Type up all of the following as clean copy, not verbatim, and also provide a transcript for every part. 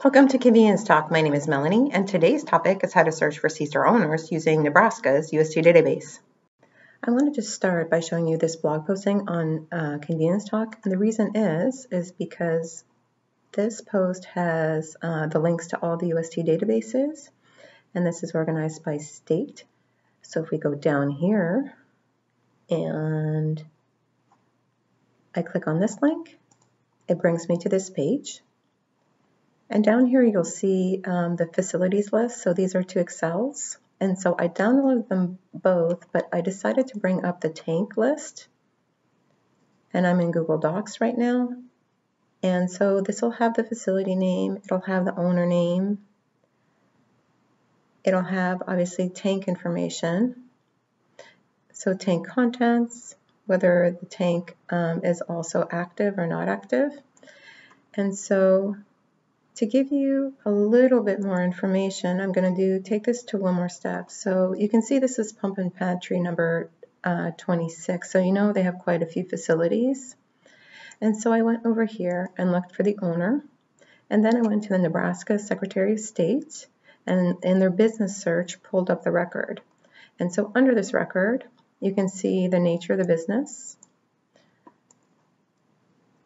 Welcome to Convenience Talk. My name is Melanie, and today's topic is how to search for C-store owners using Nebraska's UST database. I want to just start by showing you this blog posting on Convenience Talk, and the reason is because this post has the links to all the UST databases, and this is organized by state. So if we go down here and I click on this link, it brings me to this page. And down here you'll see the facilities list. So these are two Excels. And so I downloaded them both, but I decided to bring up the tank list. And I'm in Google Docs right now. And so this will have the facility name, it'll have the owner name, it'll have obviously tank information. So tank contents, whether the tank is also active or not active. And so to give you a little bit more information, I'm going to take this to one more step. So you can see this is pump and pantry number 26. So you know they have quite a few facilities. And so I went over here and looked for the owner. And then I went to the Nebraska Secretary of State and in their business search pulled up the record. And so under this record, you can see the nature of the business.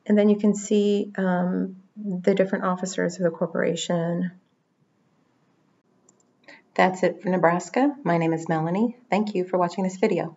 And then you can see the different officers of the corporation. That's it for Nebraska. My name is Melanie. Thank you for watching this video.